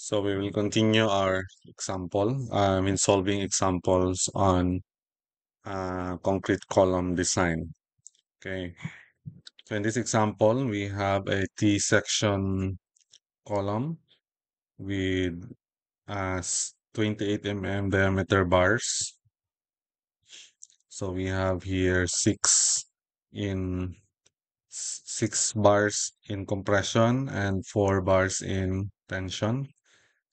So we will continue our example, solving examples on concrete column design. Okay. So in this example, we have a T-section column with 28 mm diameter bars. So we have here in 6 bars in compression and 4 bars in tension.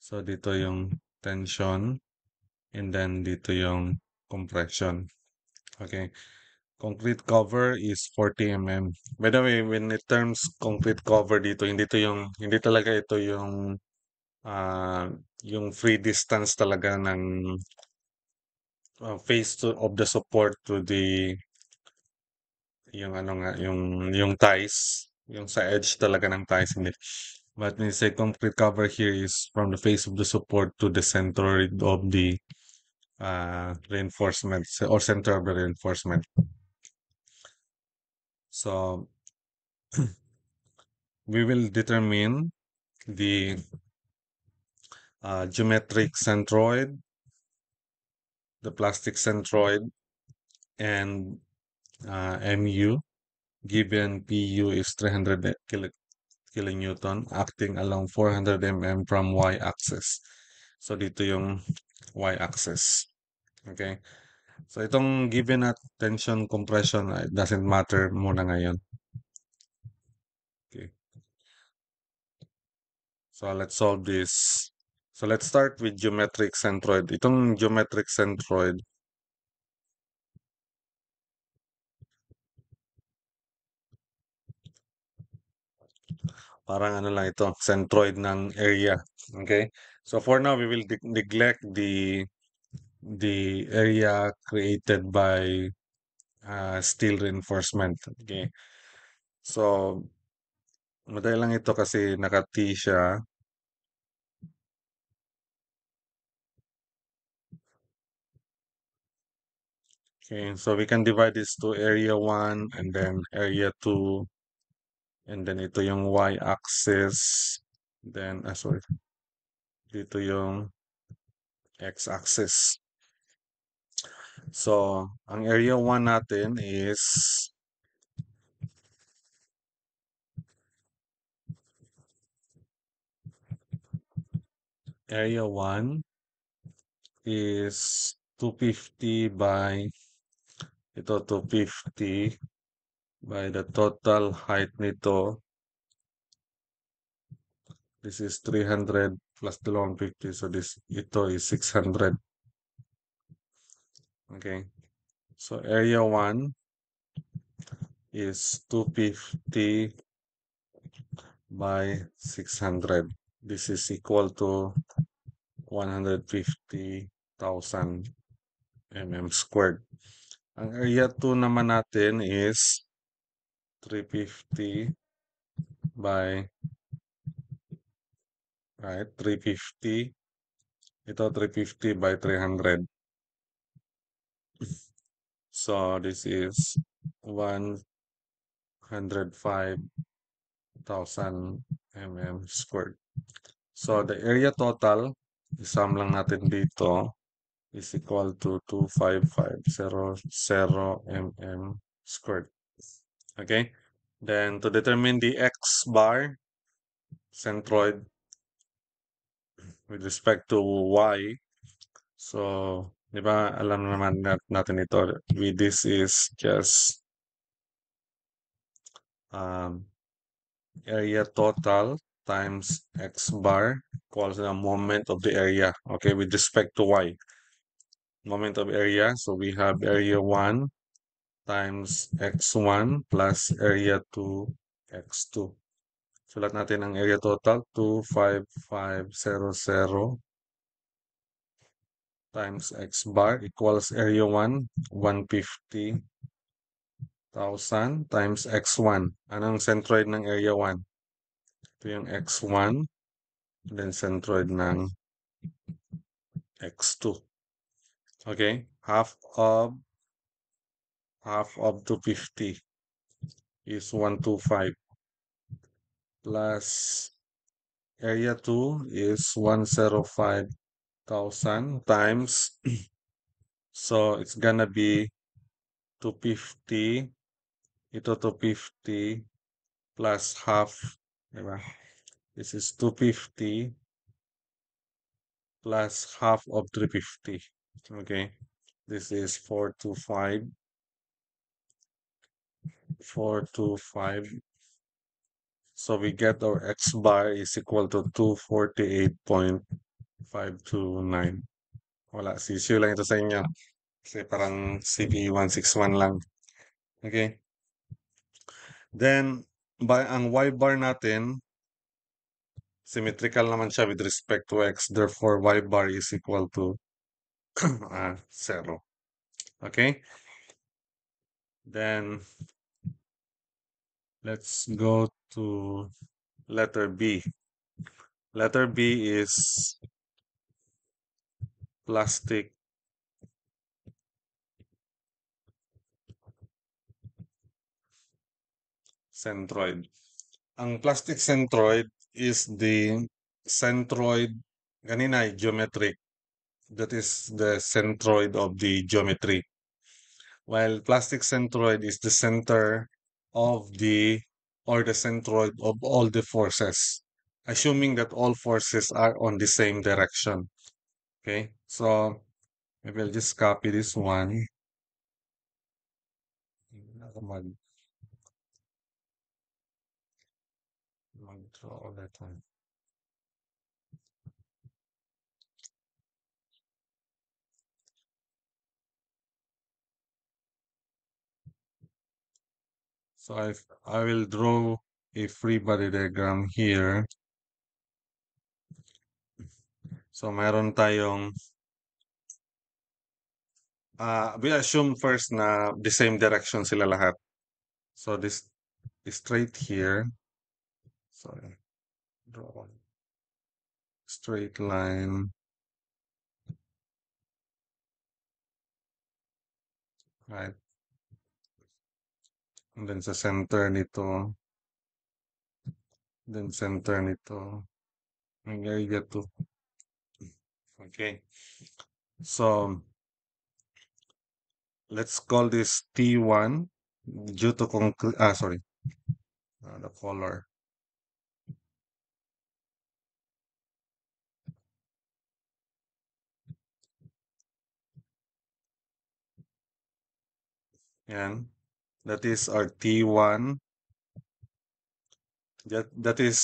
So dito yung tension. And then dito yung compression. Okay. Concrete cover is 40 mm. By the way, when it terms concrete cover dito, hindi talaga ito ah, yung free distance talaga ng of the support to yung ano nga, yung ties, yung sa edge talaga ng ties, hindi. But when you say concrete cover here is from the face of the support to the center of the reinforcement or center of the reinforcement. So we will determine the geometric centroid, the plastic centroid, and MU, given PU is 300 kilonewton, acting along 400 mm from y-axis. So dito yung y-axis. Okay? So itong given at tension compression, it doesn't matter muna ngayon. Okay. So let's solve this. So let's start with geometric centroid. Itong geometric centroid, parang ano lang ito, centroid ng area. Okay? So for now, we will neglect the area created by steel reinforcement. Okay? So, madali lang ito kasi naka-T siya. Okay, so we can divide this to area 1 and then area 2 and then ito yung y-axis. Then, sorry, dito yung x-axis. So, ang area 1 natin is area 1 is 250 by 250 by the total height nito. This is 300 plus the 150. So ito is 600. Okay. So area 1 is 250 by 600. This is equal to 150,000 mm squared. Ang area 2 naman natin is 350 by 350. Ito 350 by 300. So this is 105,000 mm squared. So the area total, isam lang natin dito, is equal to 255,000 mm squared. Okay? Then to determine the x bar centroid with respect to y, so di ba alam naman natin ito, this is just area total times x bar equals the moment of the area, okay, with respect to y. Moment of area, so we have area 1 times x1 plus area 2 x2. Sulat natin ang area total, 255,000 times x bar equals area 1, 150,000 times x1. Anong centroid ng area 1? Ito yung x1, then centroid ng x2. Okay? Half of 250 is 125 plus area 2 is 105,000 times, so it's gonna be 250, ito 250 plus half, diba? This is 250 plus half of 350. Okay, this is 425. So we get our x bar is equal to 248.529. Wala, sisiyo lang ito sa inyo. Kasi parang CP 161 lang. Okay. Then, ang y bar natin, symmetrical naman siya with respect to x. Therefore, y bar is equal to 0. Okay. Then, let's go to letter B. Letter B is plastic centroid. Ang plastic centroid is the centroid, kanina ay geometric. That is the centroid of the geometry. While plastic centroid is the center of the, or the centroid of all the forces. Assuming that all forces are on the same direction. Okay, so maybe I'll just copy this one. Mag, draw that one. So I will draw a free body diagram here. So meron tayong, we assume first na the same direction sila lahat. So this is straight here. So draw a straight line, right? And then sa center nito, then center nito, ang area to. Okay. So let's call this T1 due to sorry, the color. Yan. That is our T1. That is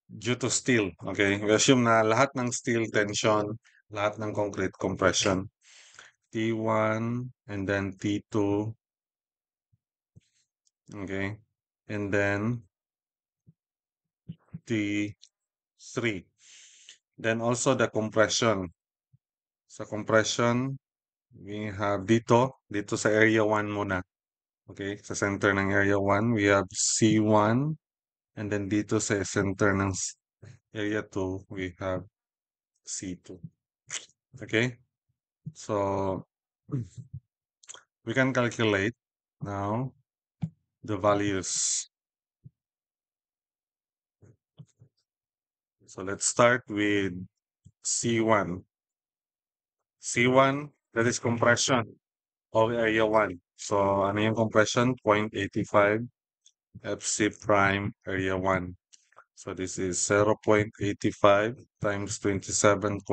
due to steel. Okay? We assume na lahat ng steel tension, lahat ng concrete compression. T1 and then T2. Okay? And then T3. Then also the compression. Sa compression, we have dito sa area 1 muna. Okay? Sa center ng area 1, we have C1. And then dito sa center ng area 2, we have C2. Okay? So, we can calculate now the values. So let's start with C1. C1, that is compression of area 1. So, ano yung compression? 0.85 FC prime area 1. So, this is 0.85 times 27.5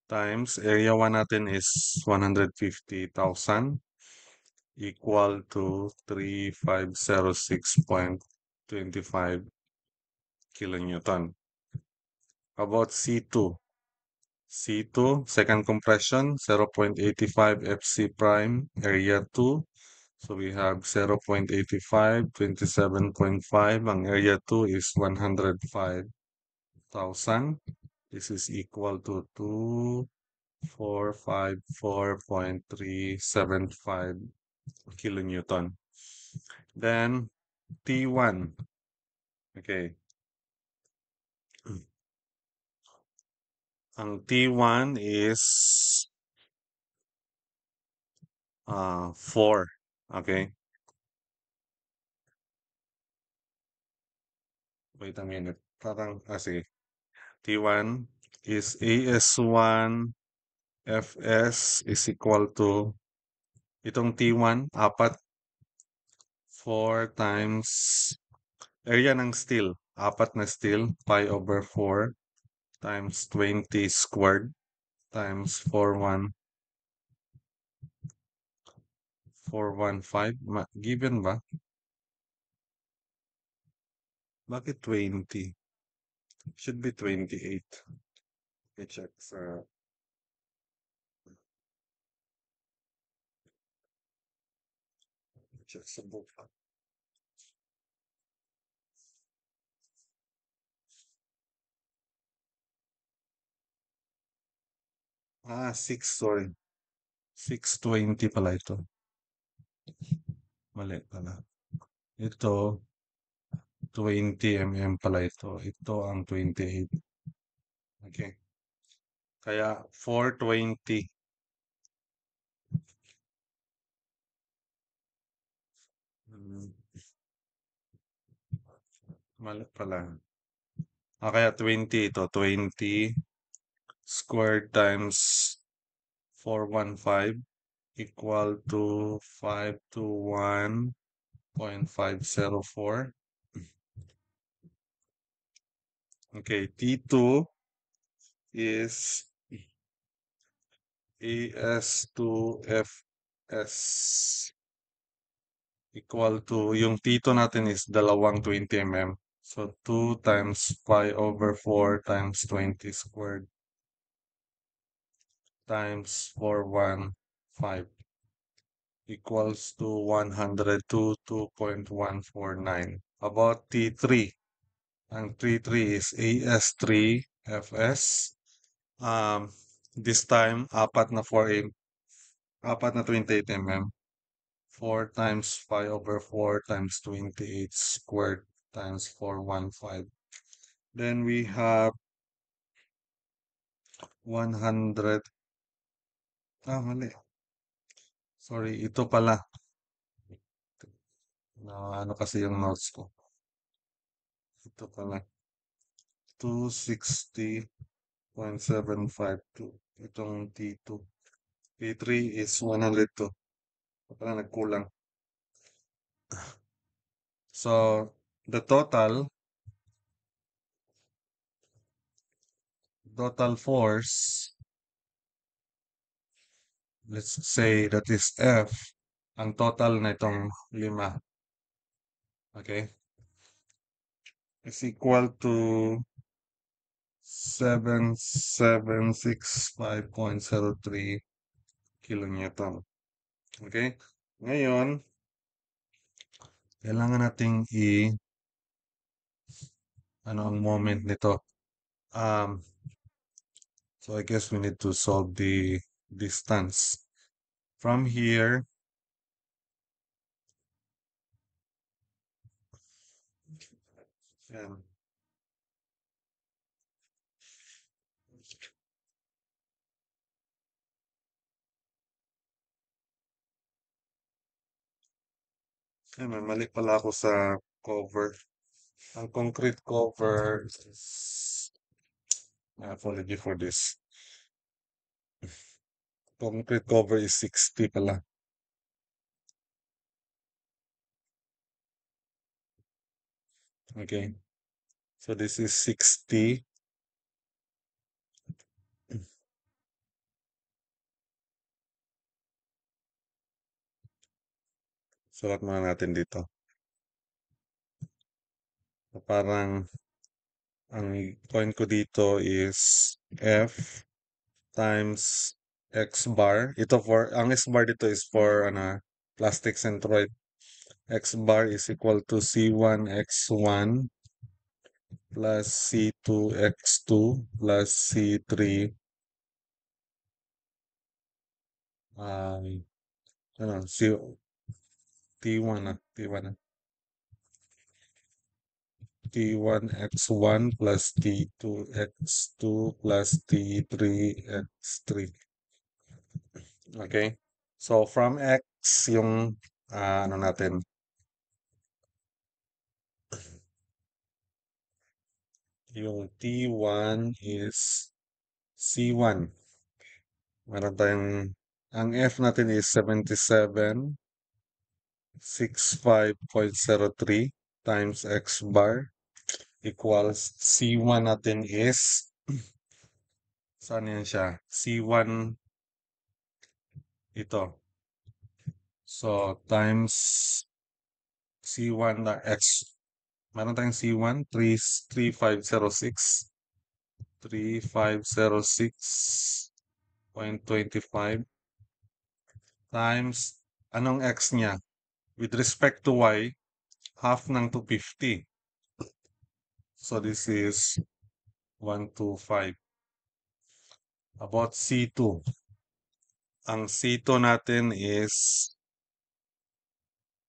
times area 1 natin is 150,000 equal to 3506.25 kilonewton. About C2. C2, second compression, 0.85 FC prime, area 2. So we have 0.85, 27.5. Ang area 2 is 105,000. This is equal to 2454.375 kilonewton. Then T1. Okay. Ang T1 is 4. Okay. Wait a minute. parang, sige. T1 is AS1 Fs is equal to itong T1, 4 times area ng steel. 4 na steel, pi over 4 times 20 squared times 415. Given ba? Bakit 20? Should be 28. I-check sa book. Ah, 6, sorry. 620 pala ito. Mali pala. Ito, 20 mm pala ito. Ito ang 28. Okay. Kaya 420. Hmm, mali pala. Kaya 20 ito. 20 squared times 415 equal to 521.504. Okay, T2 is AS2FS equal to, yung T2 natin is dalawang 20 mm. So 2 times pi over 4 times 20 squared times 415 equals to 102.149. About T3, ang T3 is AS3FS. This time, apat na 28 mm. 4 times pi over 4 times 28 squared times 415. Then we have 100. Mali. Sorry, ito pala. Ano kasi yung notes ko. Ito pala. 260.752. Itong T2. T3 is 102. Parang nagkulang. So, the total force, let's say that is F, ang total na itong 5, okay, is equal to 7765.03 kilonewton. Okay? Ngayon, kailangan nating ano ang moment nito. So I guess we need to solve the distance. From here, yan. Mali pala ako sa cover. Ang concrete cover is, apology for this. Concrete cover is 60 pala. Okay. So this is 60. Sulat muna natin dito. So parang ang point ko dito is F times X bar. Ang X bar dito is for plastic centroid. X bar is equal to C1X1 plus C2X2 plus C3 T1X1 plus T2X2 plus T3X3. Okay? So, from X, yung, ano natin, Yung T1 is C1. Meron tayong, ang F natin is 7765.03 times X bar equals C1 natin is, saan yan siya? C1 ito. So, times C1 na X. Meron tayong C1, 3506. 3506.25 times, anong X niya? With respect to Y, half ng 250. So, this is 125. About C2. Ang C2 natin is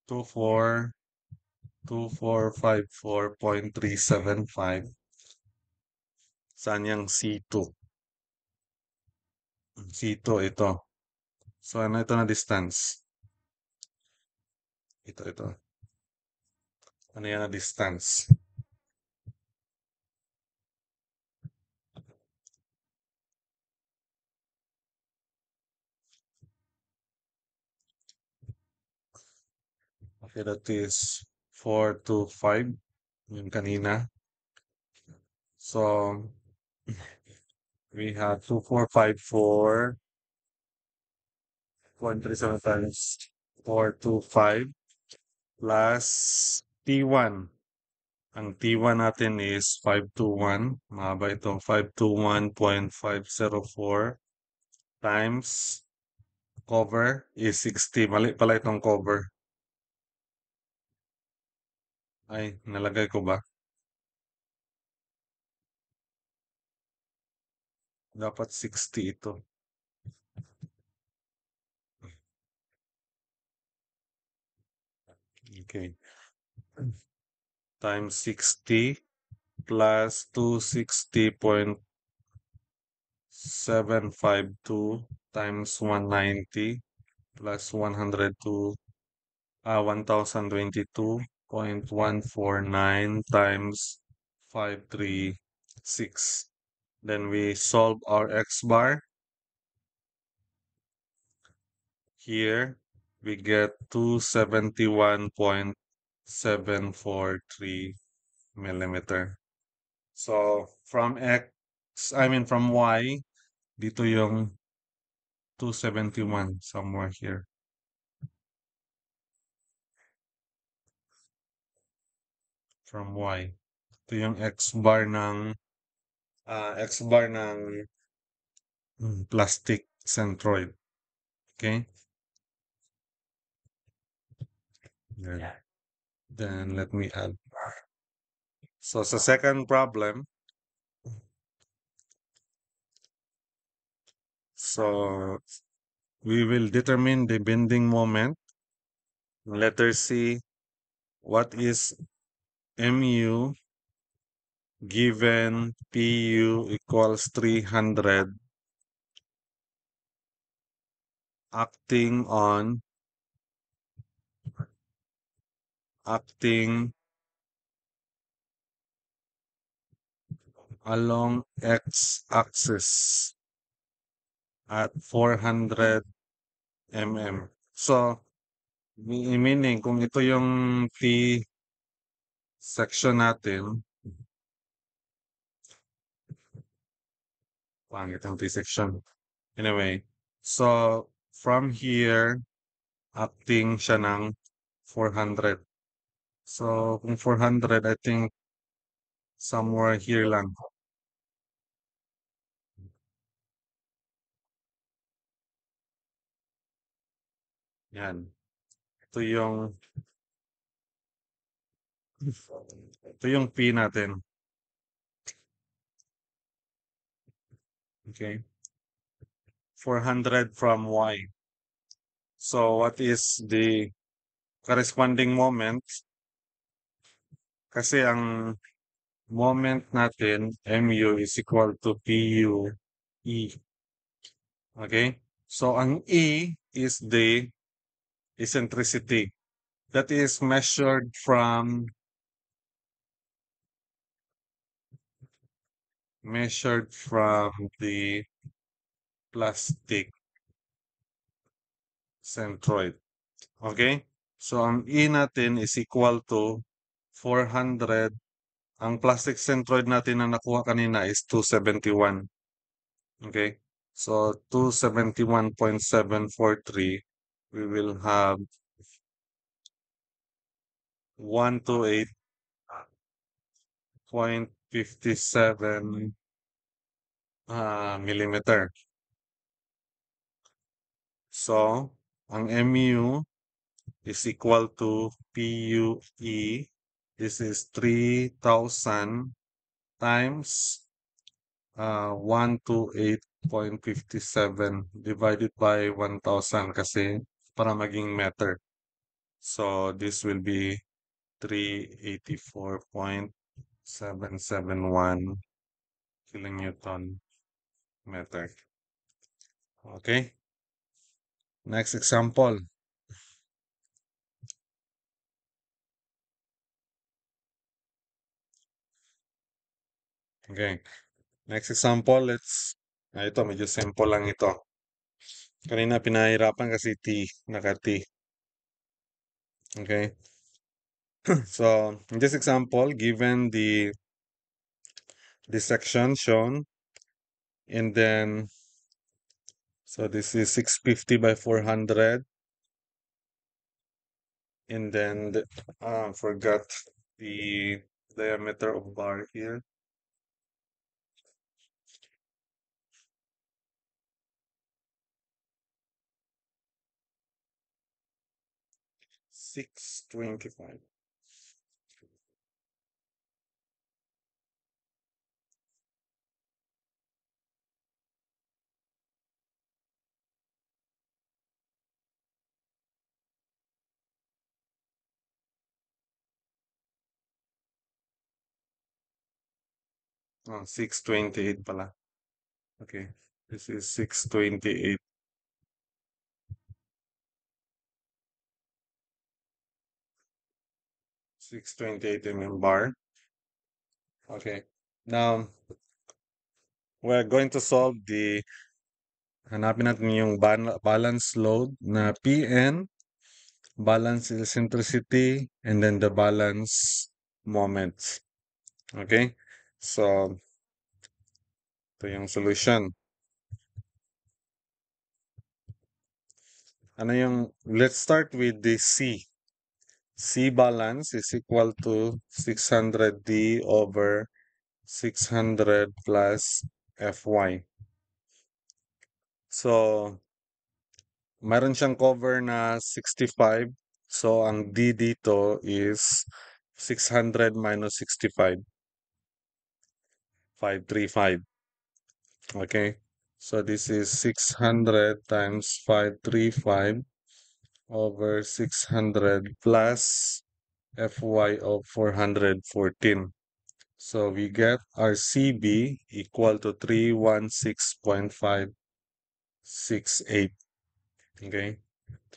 242454.375. Saan yung C2? C2 ito. So, ano ito na distance? Ito. Ano yan na distance? Okay, that is 4 to 5. Yung kanina. So, we have 2454.37 times 425 plus T1. Ang T1 natin is 521. Mahaba ito. 521.504 times cover is 60. Mali pala itong cover. Ay, nalagay ko ba? Dapat 60 ito. Okay. Times 60 plus 260.752 times 190 plus 1022.149 times 536. Then we solve our X bar. Here we get 271.743 millimeter. So from from Y, dito yung 271 somewhere here. From Y. Ito yung X bar ng plastic centroid. Okay? Then, then let me add. So sa second problem, so we will determine the bending moment. Letter C, what is MU given PU equals 300 acting along x-axis at 400 mm. So, meaning kung ito yung T section natin, pangit ang T section. Anyway, so from here, acting siya ng 400. So, kung 400, I think somewhere here lang. Yan. Ito yung ito yung P natin. Okay? 400 from Y. So, what is the corresponding moment? Kasi ang moment natin, MU is equal to PU E. Okay? So, ang E is the eccentricity. That is measured from measured from the plastic centroid. Okay? So, ang E natin is equal to 400. Ang plastic centroid natin na nakuha kanina is 271. Okay? So, 271.743. We will have 128.57 millimeter. So, ang MU is equal to PUE. This is 3,000 times 128.57 divided by 1,000 kasi para maging meter. So, this will be 384.771 kilonewton meter. Okay? Next example. Okay. Next example, ito, medyo simple lang ito. Kanina pinahirapan kasi T, naka-T. Okay. So, in this example, given the section shown, and then, so this is 650 by 400, and then, forgot the diameter of bar here. 625. Oh, 628 pala. Okay. This is 628. 628 mm bar. Okay. Now, we're going to solve hanapin natin yung balance load na Pn, balance eccentricity, and then the balance moments. Okay? So, ito yung solution. Let's start with the C. C balance is equal to 600D over 600 plus Fy. So, mayroon siyang cover na 65. So, ang D dito is 600 minus 65. 535. Okay? So, this is 600 times 535 over 600 plus Fy of 414. So, we get our CB equal to 316.568. Okay?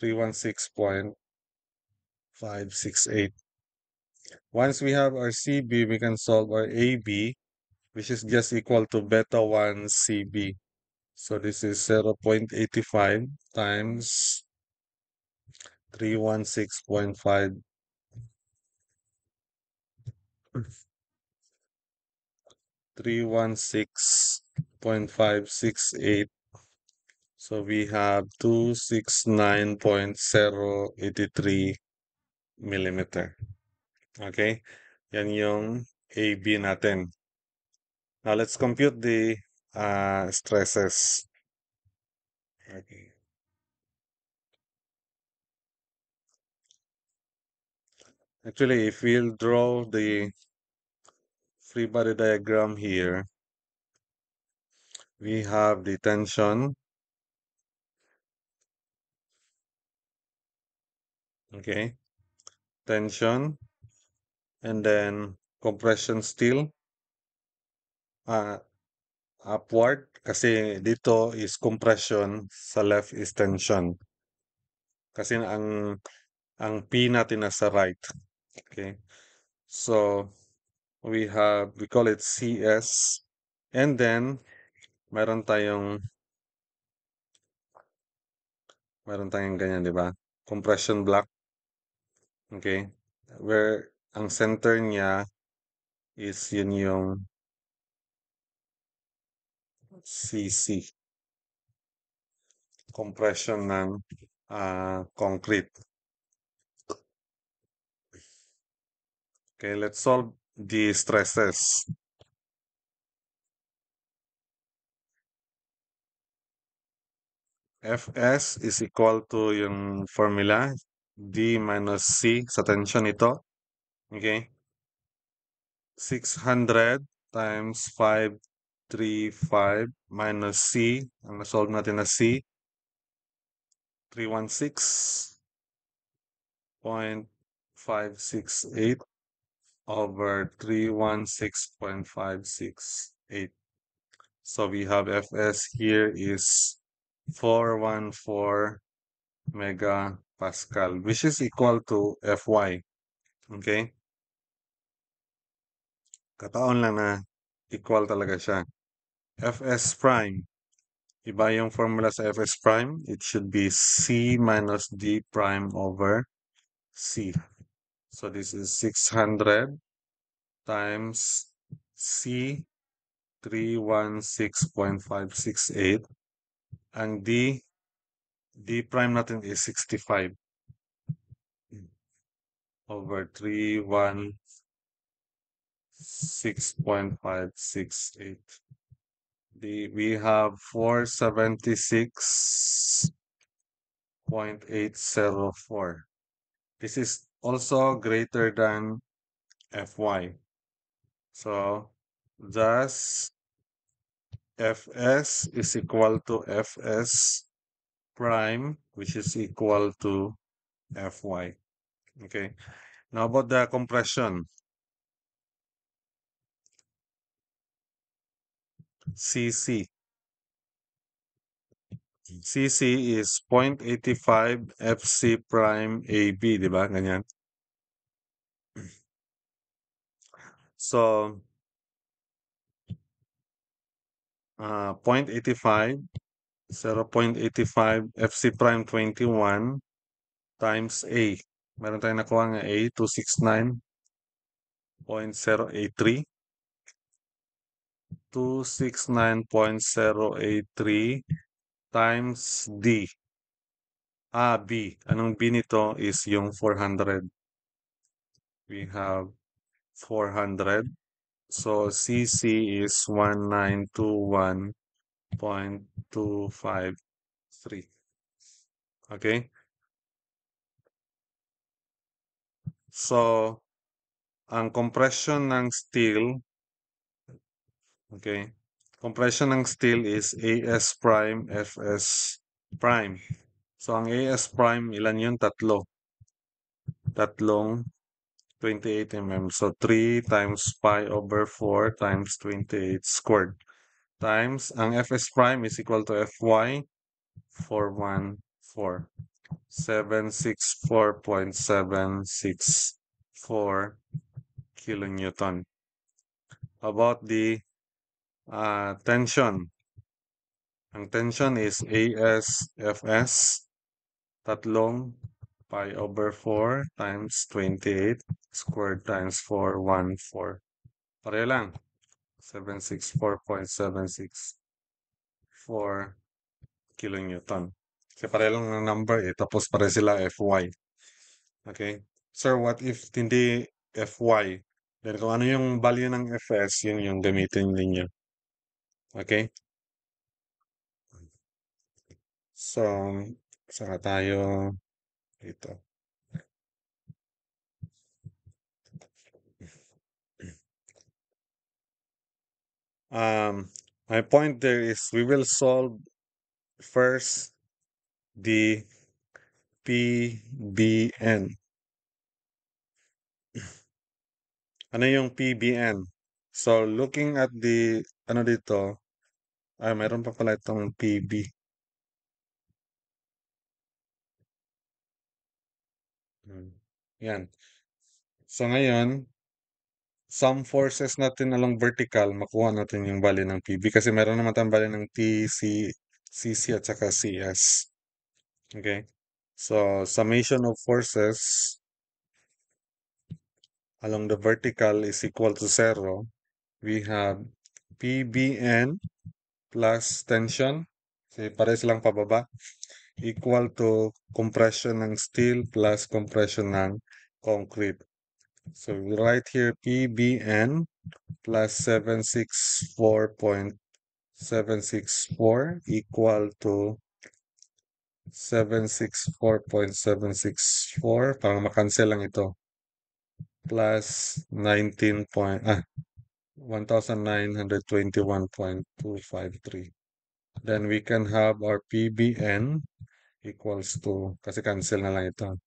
316.568. Once we have our CB, we can solve our AB, which is just equal to beta 1 CB. So this is 0.85 times 316.5 316.568. So we have 269.083 millimeter. Okay? Yan yung AB natin. Now let's compute the stresses. Okay. Actually, if we'll draw the free body diagram here, we have the tension, okay, tension, and then compression steel, uh, upward, kasi dito is compression, sa left is tension. Kasi ang P natin nasa right. Okay. So, we call it CS, And then, meron tayong, meron tayong ganyan, di ba? Compression block, okay? Where ang center niya is yun yung CC, compression ng concrete. Okay, let's solve the stresses. Fs is equal to yung formula D minus C sa tension ito. Okay? 600 times 535 minus C. Ang na-solve natin na C, 316.568 over 316.568. So we have Fs here is 414 megapascal, which is equal to Fy. Okay? Kataon lang na equal talaga siya. Fs prime. Iba yung formula sa Fs prime. It should be C minus D prime over C. So this is 600 times C 316.568. Ang D prime natin is 65 over 316.568. We have 476.804. This is also greater than Fy. So thus Fs is equal to Fs prime, which is equal to Fy. Okay. Now about the compression. CC. CC is 0.85 FC prime AB, di ba? Ganyan. So, 0.85, 0.85 FC prime 21 times A. Meron tayong nakuha nga A, 269.083. 269.083 times D. B. Anong B nito is yung 400. We have 400. So CC is 1921.253. Okay? So, ang compression ng steel, okay? Compression ng steel is AS prime, FS prime. So, ang AS prime, ilan yun? Tatlo. Tatlong 28 mm. So, 3 times pi over 4 times 28 squared. Times, ang Fs prime is equal to Fy, 414. 764.764 kilonewton. About the tension. Ang tension is ASFS, tatlong pi over 4 times 28 squared times 414. Pareho lang. 764.764 kilonewton. Kasi pareho lang ng number eh. Tapos pareho sila Fy. Okay? Sir, what if hindi Fy? Then kung ano yung value ng Fs, yun yung gamitin ninyo. Okay? So, saka tayo dito. My point there is we will solve first the PBN. Ano yung PBN? So, looking at the, ano dito, mayroon pa pala itong PB. Yan. So, ngayon, some forces natin along vertical, makuha natin yung value ng PB kasi meron naman tayong value ng CC at saka CS. Okay? So, summation of forces along the vertical is equal to 0. We have PBN plus tension, kasi pares lang pababa, equal to compression ng steel plus compression ng concrete. So we write here PBN plus 764.764 equal to 764.764, parang makancel lang ito, plus 1921.253. Then we can have our PBN equals to, kasi cancel na lang ito,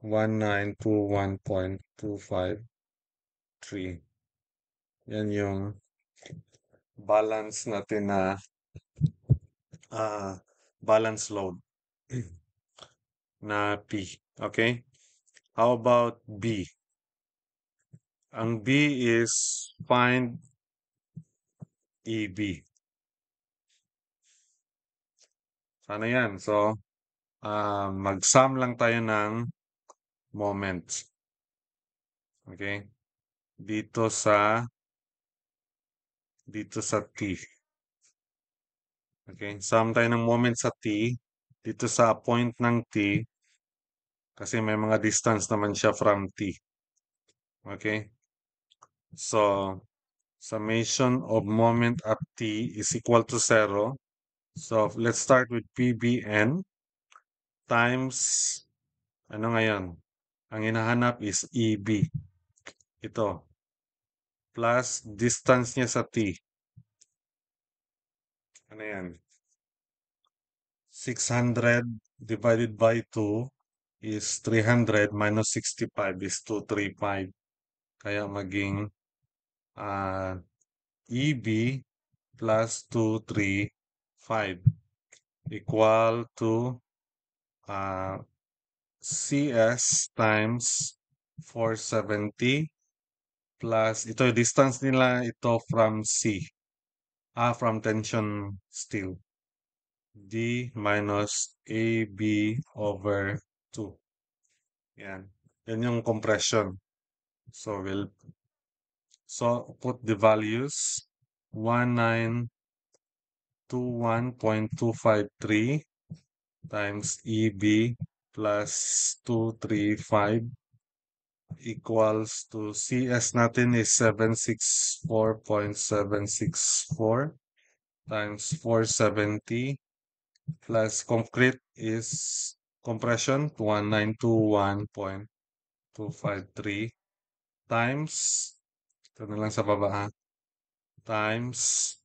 1921.253. Yan yung balance natin na balance load na P. Okay? How about B? Ang B is find EB. Sana yan. So, mag-sum lang tayo ng moments. Okay? Dito sa T. Okay? Sum tayo ng moments sa T. Dito sa point ng T. Kasi may mga distance naman siya from T. Okay? So, summation of moment at T is equal to 0. So, let's start with PBN times, ano ngayon? Ang hinahanap is EB. Ito. Plus distance niya sa T. Ano yan? 600 divided by 2 is 300 minus 65 is 235. Kaya maging EB plus 235 equal to CS times 470 plus ito yung distance nila ito from C. From tension steel. D minus AB over 2. Yan. Yan yung compression. So we'll put the values 1921.253 times EB plus 235 equals to CS natin is 764.764 times 470 plus concrete is compression 1921.253 times, ito na lang sa baba times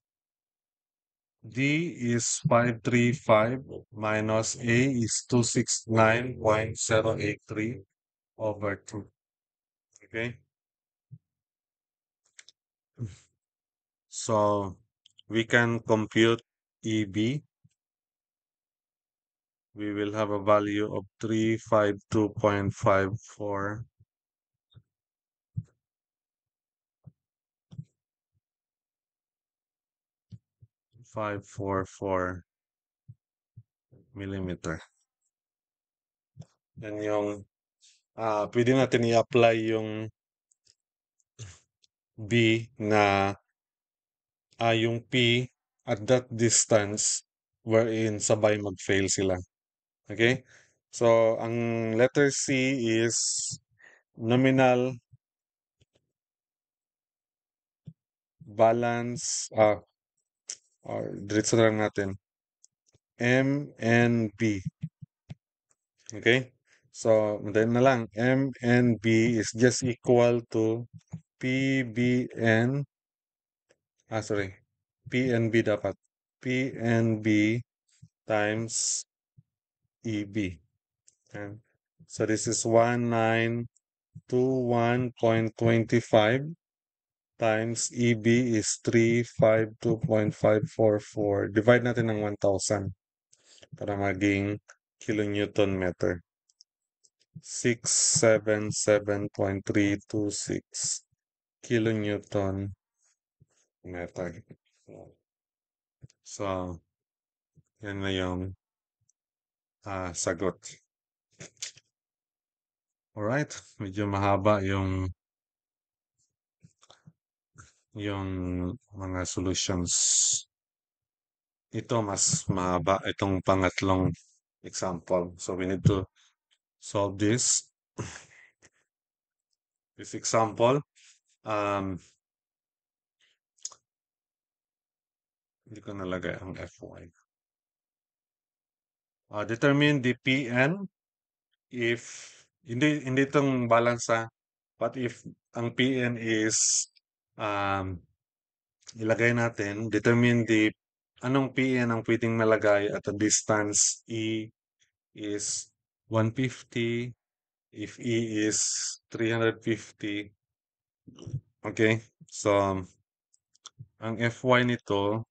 D is 535 minus A is 269.083 over 2. Okay? So, we can compute EB. We will have a value of 352.54 544 millimeter. Yan yung pwede natin i-apply yung B na yung P at that distance wherein sabay mag-fail sila. Okay? So, ang letter C is nominal balance or diretso na lang natin. M and B. Okay? So, then na lang. M and B is just equal to PBN. Sorry. PNB dapat. PNB times EB. And so this is 1921.25 times EB is 352.544. Divide natin ng 1,000 para maging kilonewton meter. 677.326 kilonewton meter. So, yan na yung sagot. Alright, medyo mahaba yung mga solutions. Ito mas mahaba itong pangatlong example. So we need to solve this example. Hindi ko nalagay ang FY. Determine the PN if hindi itong balance but if ang PN is um, ilagay natin, determine anong PN ang pwedeng malagay at a distance E is 150, if E is 350. Okay, so ang FY nito,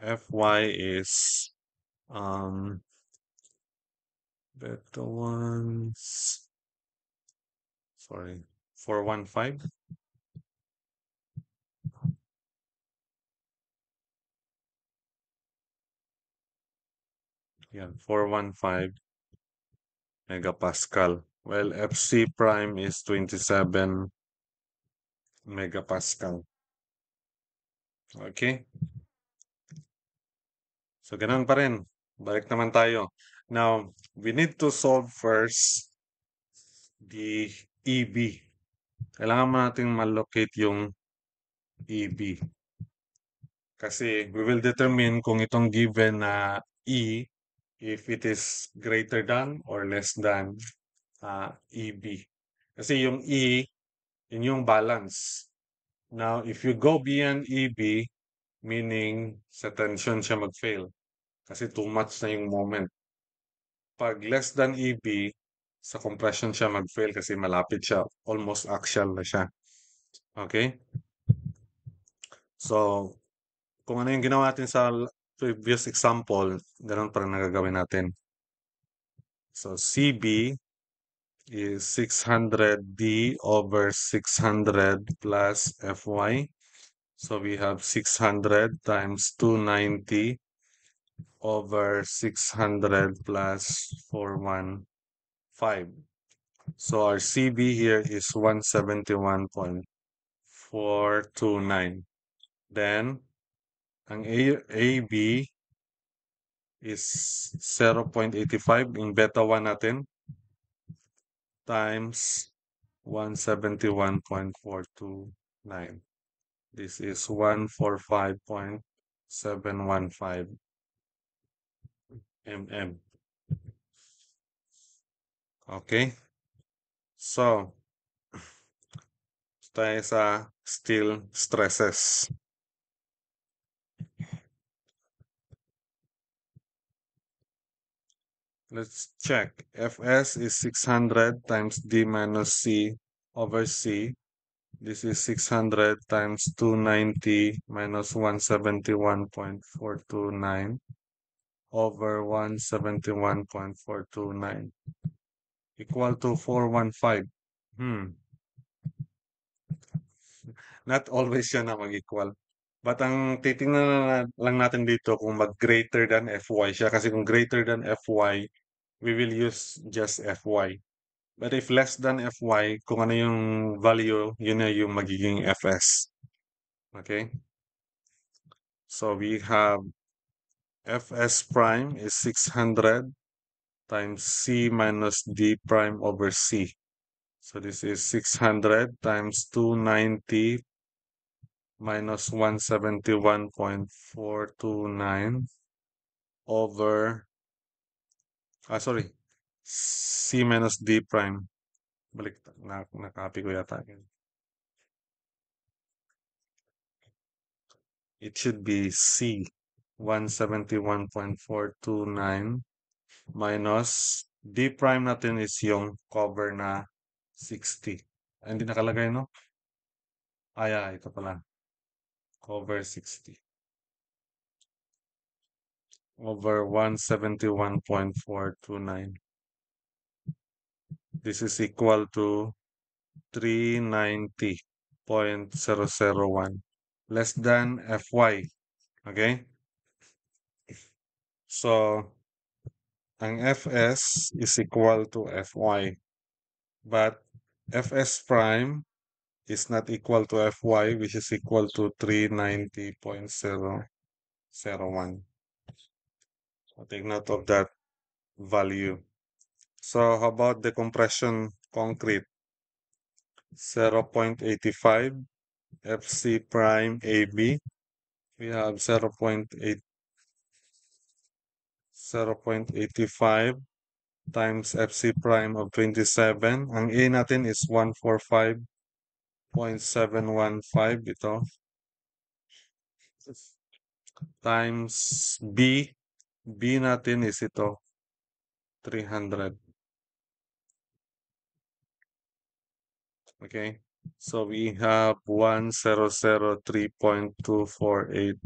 FY is better ones, sorry, 415. Yeah, 415 megapascal. Well, FC prime is 27 megapascal. Okay? So, ganun pa rin. Balik naman tayo. Now, we need to solve first the EB. Kailangan mo natin malocate yung EB. Kasi we will determine kung itong given na E, if it is greater than or less than EB. Kasi yung E, yun yung balance. Now, if you go beyond EB, meaning sa tension siya mag-fail. Kasi too much na yung moment. Pag less than EB, sa compression siya mag-fail kasi malapit siya. Almost axial na siya. Okay? So, kung ano yung ginawa natin sa previous example, ganun pa rin nagagawin natin. So, CB is 600D over 600 plus FY. So we have 600 times 290 over 600 plus 415. So our CB here is 171.429. Then, ang AB is 0.85 yung beta 1 natin times 171.429. This is 145.715 mm. Okay? So, tayo sa steel stresses. Let's check. Fs is 600 times D minus C over C. This is 600 times 290 minus 171.429 over 171.429 equal to 415. Not always siya na mag-equal. But ang titingnan lang natin dito kung mag-greater than Fy siya. Kasi kung greater than Fy, we will use just Fy. But if less than Fy, kung ano yung value, yun na yung magiging Fs. Okay? So we have Fs prime is 600 times C minus D prime over C. So this is 600 times 290 minus 171.429 over, sorry, C minus D prime. Balik, na-copy ko yata. It should be C, 171.429 minus D prime natin is yung cover na 60. Hindi nakalagay, no? Yeah, ito pala. Cover 60. Over 171.429. this is equal to 390.001 less than Fy. Okay? So, ang Fs is equal to Fy. But Fs prime is not equal to Fy, which is equal to 390.001. So take note of that value. So how about the compression concrete? 0.85 Fc prime AB. We have 0.85 times Fc prime of 27. Ang A natin is 145.715 ito. Times B. B natin is ito. 300. Okay. So we have 1003.248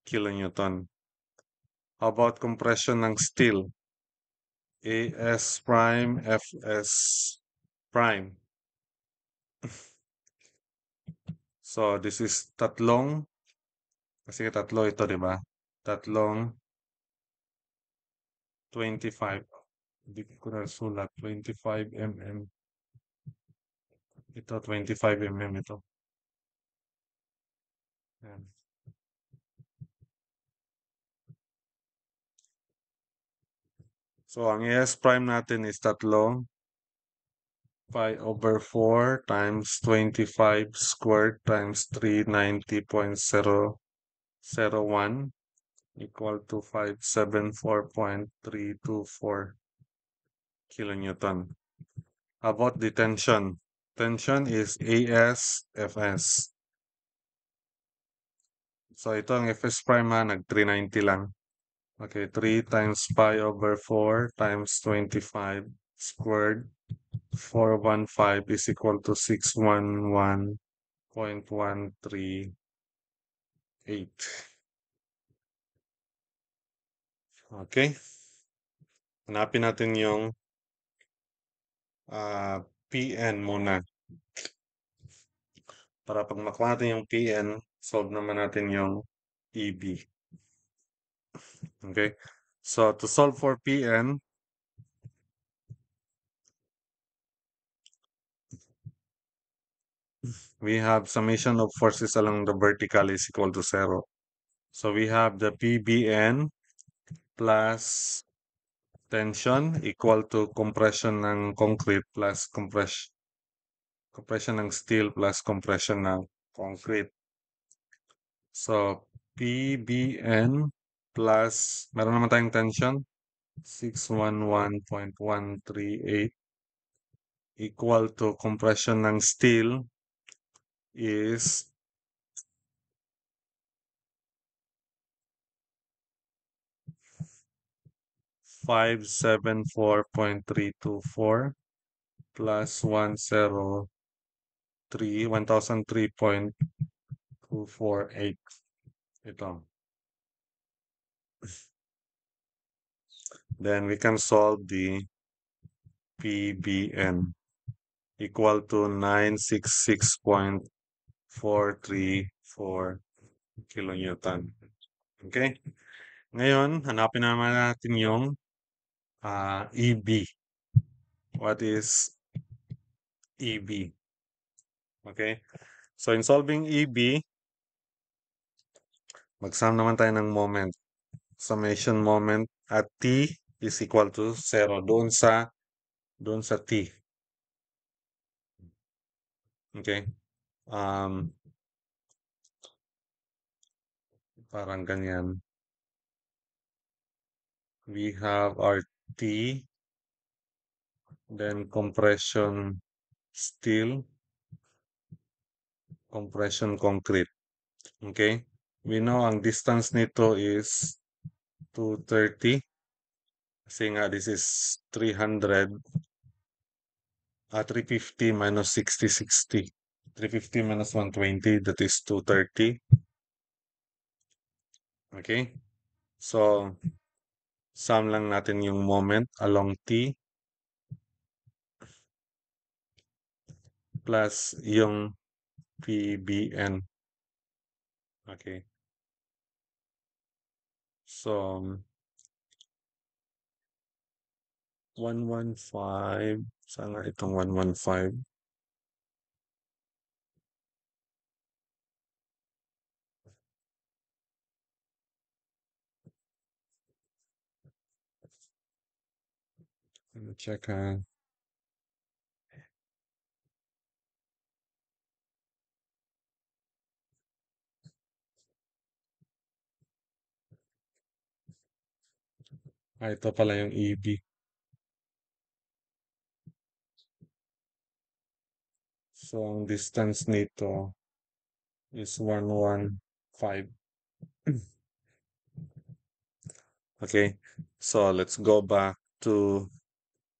kilonewton. How about compression ng steel? AS prime, FS prime. So this is tatlong, kasi tatlo ito, di ba? Tatlong 25. Hindi ko na sulat. 25 mm. Ito, 25 mm ito. Yan. So, ang AS prime natin is tatlo. Pi over 4 times 25 squared times 390.001 equal to 574.324 kilonewton. How about the tension? Tension is AS, FS. So ito ang FS prime nag 390 lang. Okay, 3 times pi over 4 times 25 squared 415 is equal to 611.138. Okay? Hanapin natin yung PN muna. Para pag makuha natin yung PN, solve naman natin yung EB. Okay? So, to solve for PN, we have summation of forces along the vertical is equal to 0. So, we have the PBN plus tension equal to compression ng concrete plus compression ng steel plus compression ng concrete. So, PBN plus, meron naman tayong tension, 611.138 equal to compression ng steel is 574.324 plus 1003.248. Ito. Then we can solve the PBN equal to 966.434 kilonewton. Okay? Ngayon, hanapin naman natin yung EB. What is EB? Okay? So, in solving EB, mag-sum naman tayo ng moment. Summation moment at T is equal to 0 doon sa T. Okay? Parang ganyan. We have our T, then compression steel, compression concrete. Okay? We know ang distance nito is 230. Kasi nga this is 300. 350 minus 60, 60. 350 minus 120, that is 230. Okay? So, sum lang natin yung moment along T. plus yung PBN. Okay. So, 115. Saan nga itong 115? Let me check. Ito pala yung EB. So, ang distance nito is 115. Okay. So, let's go back to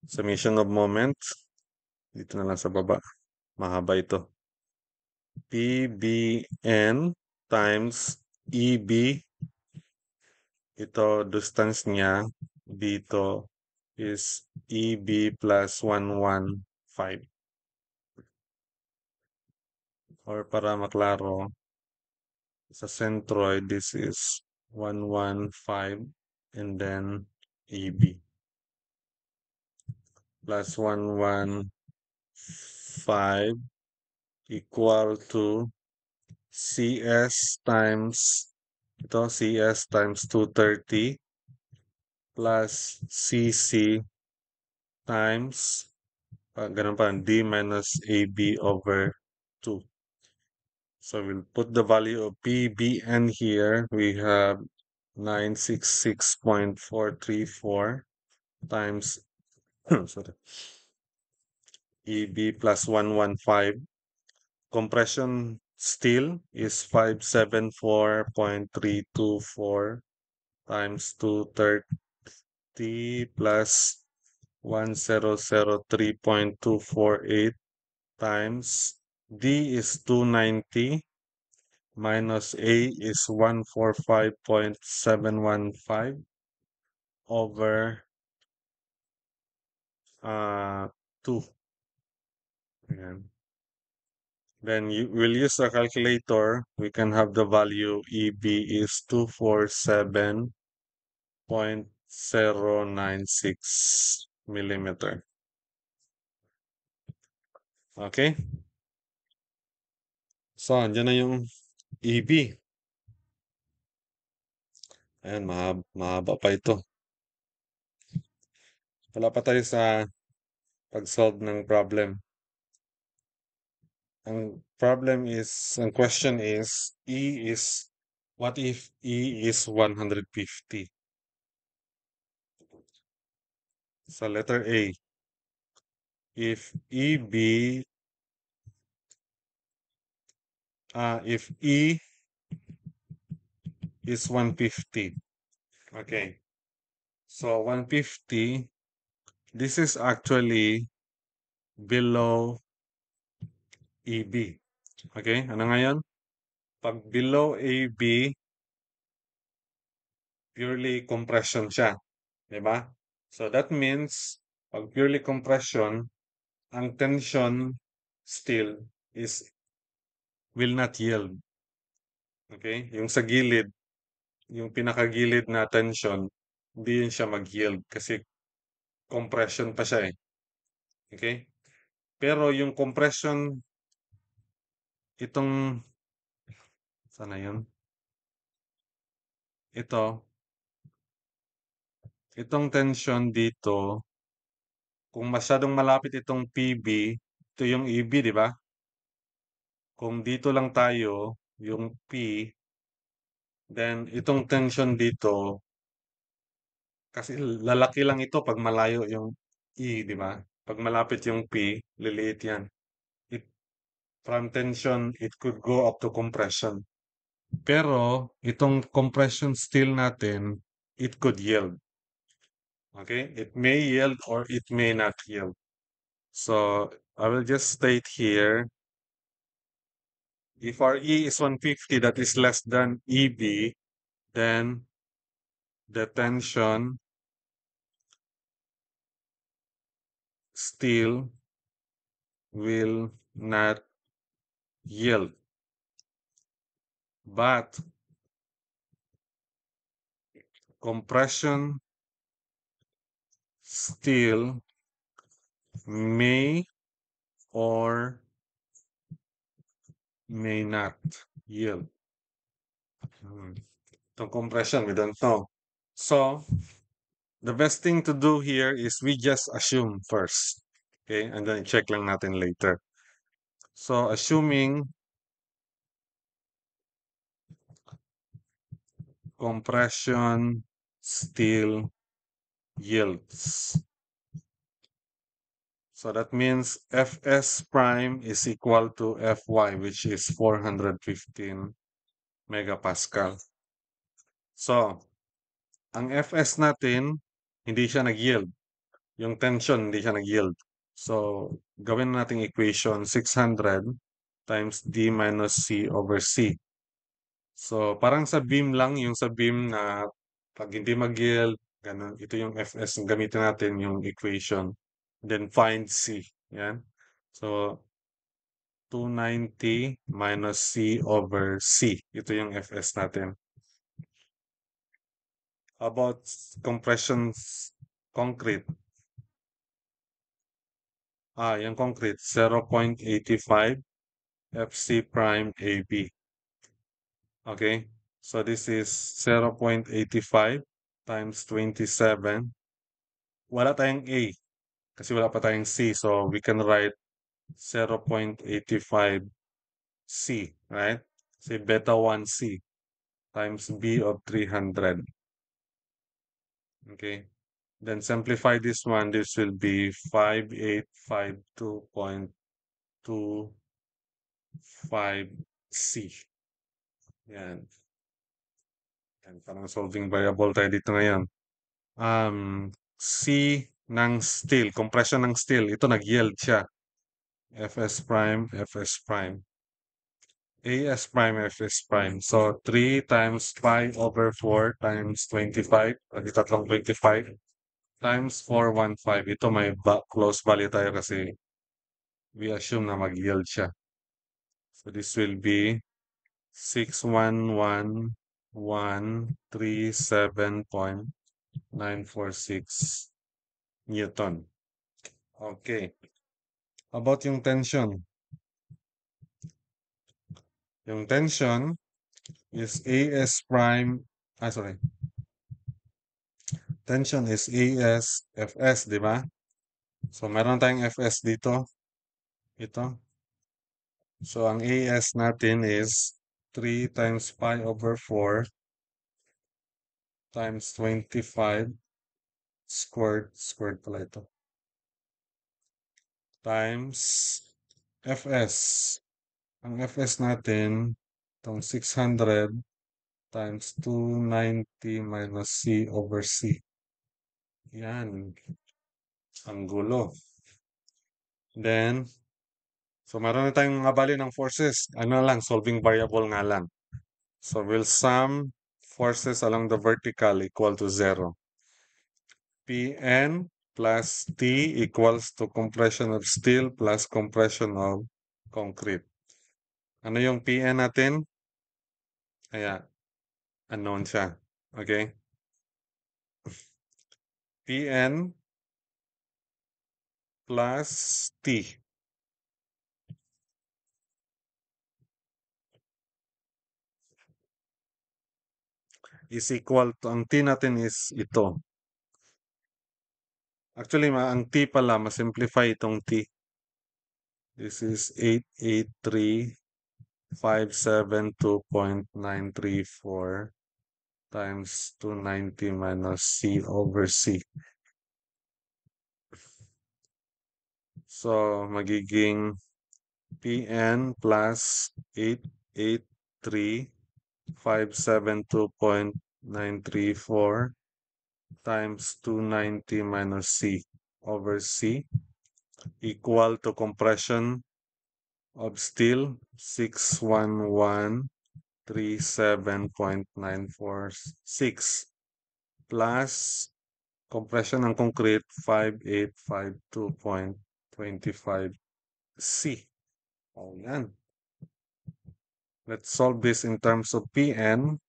summation of moment. Dito na lang sa baba. Mahaba ito. PBN times EB. Ito, distance niya dito is EB plus 115. Or para maklaro, sa centroid, this is 115 and then EB plus 115 equal to CS times CS times 230 plus CC times ganun pa, D minus AB over 2. So we'll put the value of PBN here. We have 966.434 times sorry, EB plus 115. Compression steel is 574.324 times 230 plus 1003.248 times D is 290 minus A is 145.715 over 2. Ayan. Then we'll use a calculator. We can have the value EB is 247.096 millimeter. Okay? So, andyan na yung EB. Ayan, mahaba pa ito. Wala pa tayo sa pag-solve ng problem. Ang question is, what if E is 150? Sa letter A, if if E is 150. Okay. So 150, this is actually below EB. Okay? Ano ngayon? Pag below AB, purely compression siya. Diba? So that means, pag purely compression, ang tension still will not yield. Okay? Yung sa gilid, yung pinakagilid na tension, hindi yun siya mag-yield kasi compression pa siya eh. Okay? Pero yung compression, itong, sana yun? Itong tension dito, kung masyadong malapit itong PB, ito yung EB, di ba? Kung dito lang tayo, yung P, then itong tension dito, kasi lalaki lang ito pag malayo yung E, di ba? Pag malapit yung P, liliit yan. It, from tension, it could go up to compression. Pero, itong compression steel natin, it could yield. Okay? It may yield or it may not yield. So, I will just state here, if our E is 150, that is less than EB, then the tension still will not yield. But compression still may or may not yield. Itong compression, we don't know. So, the best thing to do here is we just assume first. Okay, and then check lang natin later. So, assuming compression still yields. So that means Fs prime is equal to Fy, which is 415 megapascal. So, ang Fs natin, hindi siya nag-yield. Yung tension, hindi siya nag-yield. So, gawin nating equation 600 times D minus C over C. So, parang sa beam lang, yung sa beam na pag hindi mag-yield, ganun, ito yung Fs, gamitin natin yung equation. Then find C. Yan. So, 290 minus C over C. Ito yung Fs natin. About compressions concrete. Yung concrete, 0.85 FC prime AB. Okay? So this is 0.85 times 27. Wala tayong A kasi wala pa tayong C. So we can write 0.85 C, right? Say beta 1C times B of 300. Okay? Then simplify this one. This will be 5852.25C. Yan. Yan. Parang solving variable tayo dito ngayon. C ng steel, compression ng steel, ito nag-yield siya. Fs prime, Fs prime. As prime, Fs prime. So, 3 times pi over 4 times 25. Tatlong 25 times 415. Ito may close value tayo kasi we assume na mag-yield siya. So, this will be 611,137.946 Newton. Okay. About yung tension. Yung tension is AS prime, sorry. Tension is AS Fs, di ba? So, meron tayong Fs dito. Ito. So, ang AS natin is 3 times pi over 4 times 25 squared pala ito. Times Fs. Ang Fs natin, itong 600 times 290 minus C over C. Yan. Ang gulo. Then, so meron na tayong mga value ng forces. Ano lang, solving variable nga lang. So we'll sum forces along the vertical equal to 0. Pn plus T equals to compression of steel plus compression of concrete. Ano yung Pn natin? Kaya, unknown siya. Okay? Pn plus T. Is equal to, ang T natin is ito. Actually, ang T pala, ma-simplify itong T. This is 883,572.934 times 290 minus C over C. So, magiging Pn plus 883,572.934 times 290 minus C over C equal to compression of steel 61137.946 plus compression ng concrete 5852.25 C. O yan. Let's solve this in terms of Pn.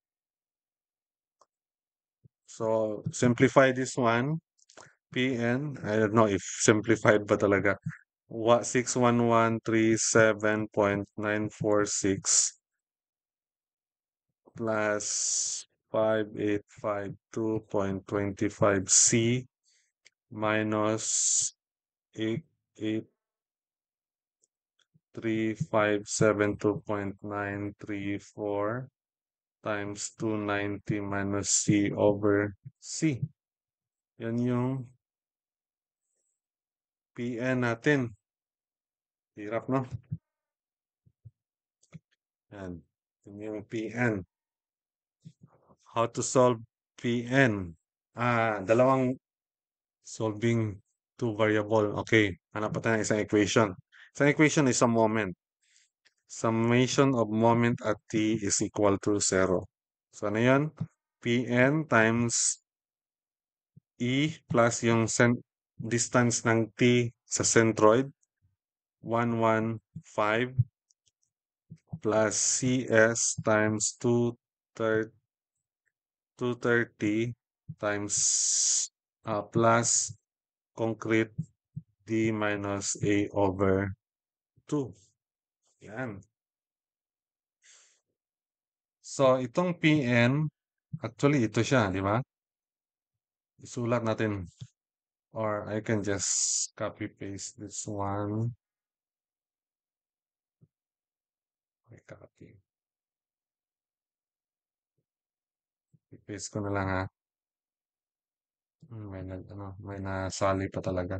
So, simplify this one. Pn, I don't know if simplified ba talaga. 61137.946 plus 5852.25C minus 83572.934 times 290 minus C over C. Yan yung PN natin. Hirap, no? Yan. Yan yung PN. How to solve PN? Dalawang solving two variable. Okay. Hanap pa tayo ng isang equation. Isang equation is a moment. Summation of moment at t is equal to 0. So, ano yan? Pn times E plus yung distance ng T sa centroid, 115 plus CS times 230 times plus concrete D minus A over 2. Yan. So, itong Pn, actually ito siya, di ba? Isulat natin. Or I can just copy paste this one. Okay, copy. I-paste ko na lang ha. May nasali pa talaga.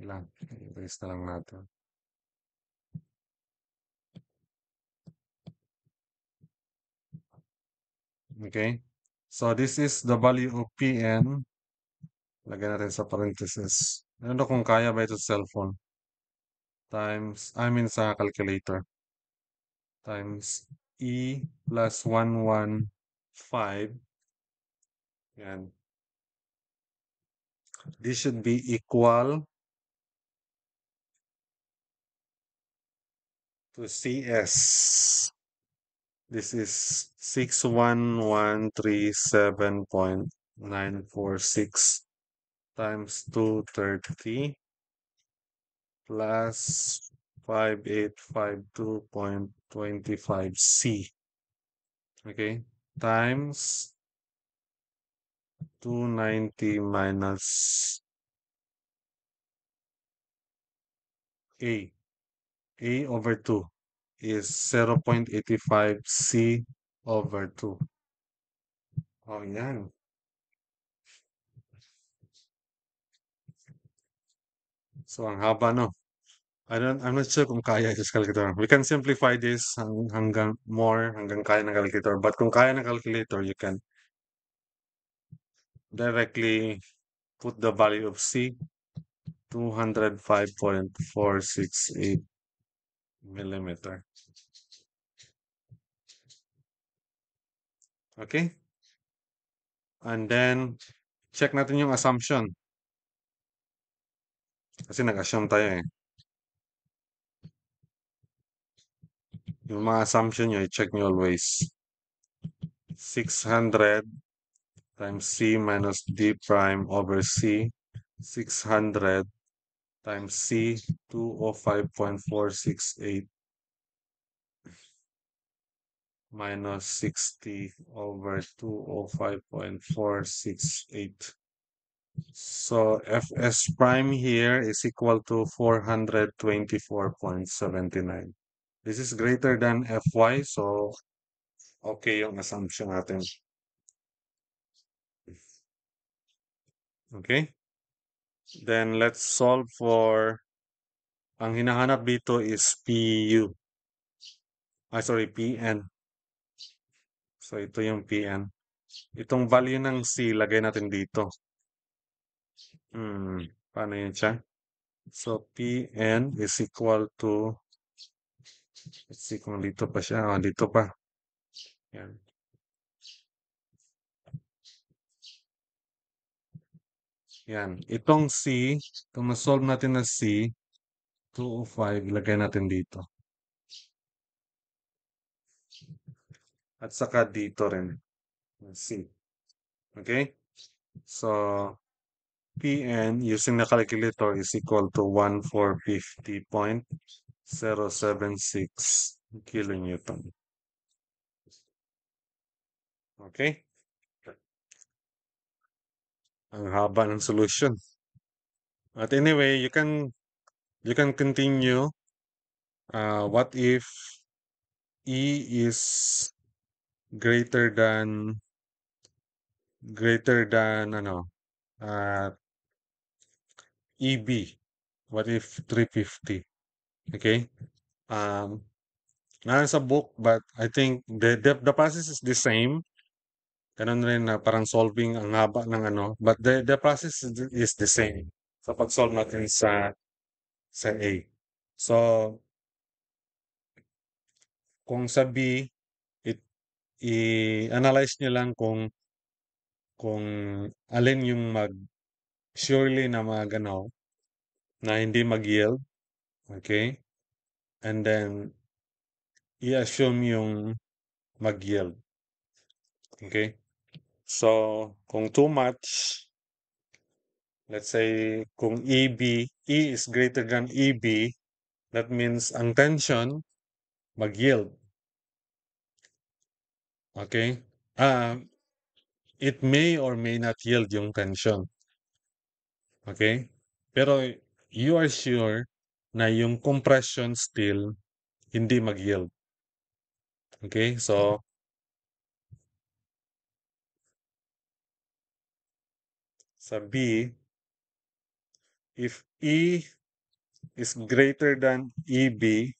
Ilan? I-paste na lang natin. Okay. So this is the value of Pn. Lagyan natin sa parenthesis. Ano kung kaya ba ito sa cellphone? Sa calculator. Times E plus 115. Yan. This should be equal to CS. This is 61137.946 times 230 plus 5852.25C. Okay, times 290 minus A. A over 2 is 0.85 C over 2. Oh, yan. So, ang haba, no? I'm not sure kung kaya ito sa calculator. We can simplify this hanggang kaya ng calculator. But kung kaya ng calculator, you can directly put the value of C, 205.468 millimeter. Okay? And then, check natin yung assumption. Kasi nag-assume tayo eh. Yung mga assumption nyo, i-check nyo always. 600 times C minus D prime over C. 600 times C, 205.468 minus 60 over 205.468. So Fs prime here is equal to 424.79. This is greater than Fy, so okay yung assumption natin. Okay? Then let's solve for, ang hinahanap dito is Pu. Pn. So ito yung Pn. Itong value ng C, lagay natin dito. Paano yun siya? So Pn is equal to, let's see kung dito pa siya. Dito pa. Yan. Yan. Itong C, itong na-solve natin na C, 205, lagay natin dito. at saka dito rin, C. Okay? So, Pn using the calculator is equal to 1450.076 kilonewton. Okay? Ang haba ng solution. But anyway, you can continue. What if E is greater than ano, uh, EB? What if 350? Okay? Um, Nasa book, but I think the process is the same. Ganun rin na parang solving ang haba ng ano, but the process is the same sa pag-solve natin sa A. So, kung sa B, it, i-analyze nyo lang kung alin yung surely na ano, na hindi mag-yield. Okay? And then, i-assume yung mag-yield. Okay? So, kung too much, let's say, kung E is greater than EB, that means ang tension, mag-yield. Okay? It may or may not yield yung tension. Okay? Pero you are sure na yung compression still hindi mag-yield. Okay? So, sa B, if E is greater than EB,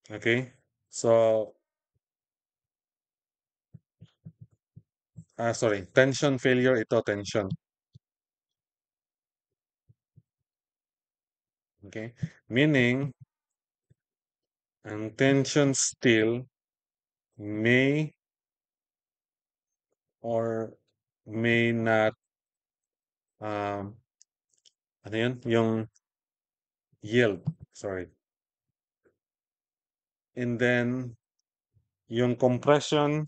okay? So, sorry, tension failure, ito tension. Okay? Meaning, ang tension still may or may not, ano yun? Yung yield. Sorry. And then, yung compression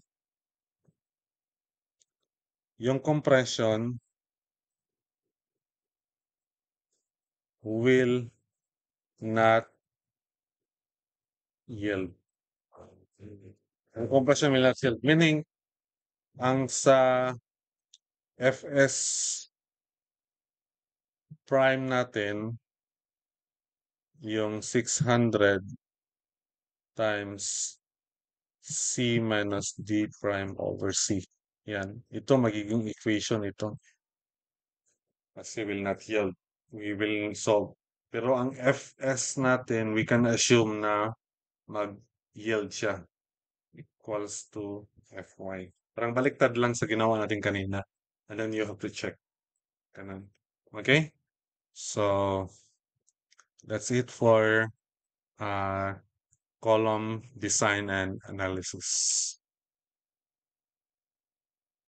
will not yield. Ang compression will not yield. Meaning, ang sa Fs prime natin, yung 600 times C minus D prime over C. Yan. Ito magiging equation ito. Kasi will not yield. We will solve. Pero ang Fs natin, we can assume na mag-yield siya. Equals to Fy. Parang baliktad lang sa ginawa natin kanina. And then you have to check. Ganun. Okay? So, that's it for column design and analysis.